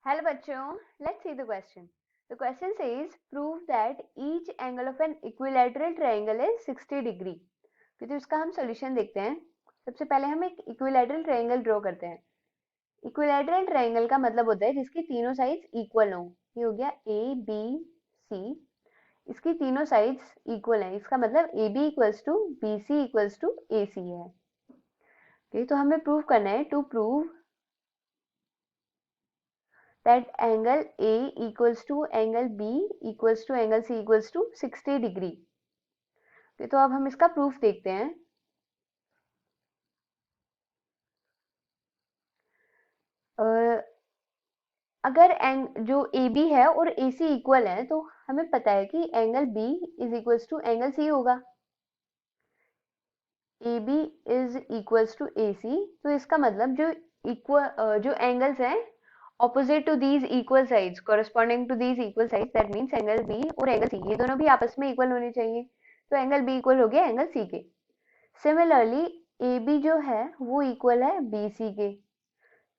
Hello बच्चों, let's see the question. The question says prove that each angle of an equilateral triangle is 60 degree. तो इसका हम solution देखते हैं. सबसे पहले हम एक equilateral triangle draw करते हैं. Equilateral triangle का मतलब होता है जिसकी तीनों sides equal हो. ये हो गया A, B, C. इसकी तीनों sides equal हैं. इसका मतलब AB equals to BC equals to AC है. तो हमें prove करना है. To prove that angle A equals to angle B equals to angle C equals to 60 degree. तो अब हम इसका प्रूफ देखते हैं. अगर जो AB है और AC इक्वल है तो हमें पता है कि angle B is equals to angle C होगा. AB is equals to AC. तो इसका मतलब जो एंगल्स हैं opposite to these equal sides, corresponding to these equal sides, that means angle B और angle C ये दोनों भी आपस में equal होने चाहिए. तो angle B equal हो गया angle C के. Similarly AB जो है वो equal है BC के.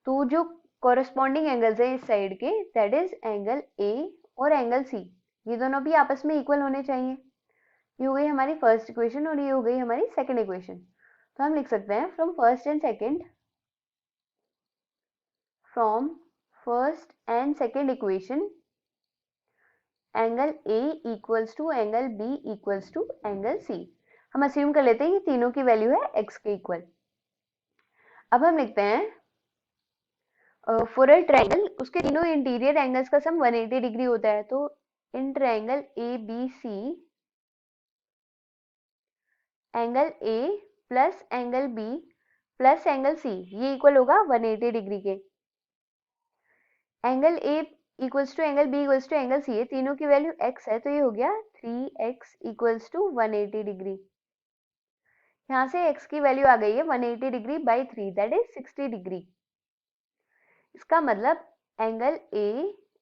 तो जो corresponding angles है इस side के that is angle A और angle C ये दोनों भी आपस में equal होने चाहिए. ये हो गई हमारी फर्स्ट इक्वेशन और ये हो गई हमारी सेकेंड इक्वेशन. तो हम लिख सकते हैं from first and second equation angle A equals to angle B equals to angle C. हम अस्यूम कर लेते हैं कि तीनों की वैल्यू है x के इक्वल. अब हम लिखते हैं फॉर अ ट्रायंगल उसके तीनों इंटीरियर एंगल्स का सम 180 डिग्री होता है. तो in triangle ABC angle A plus angle B plus angle C ये इक्वल होगा 180 डिग्री के. Angle A equals to angle B equals to angle C है. तीनों की वैल्यू x है तो ये हो गया 3x इक्वल्स टू 180 डिग्री. यहाँ से x की वैल्यू आ गई है 180 degree by 3 that is 60 degree. इसका मतलब angle A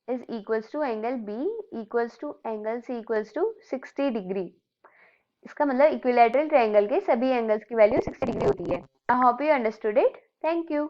is equals to angle B equals to angle C equals to 60 degree. इसका मतलब इक्विलैटरल ट्रायंगल के सभी एंगल्स की वैल्यू 60 डिग्री होती है. I hope you understood it. Thank you.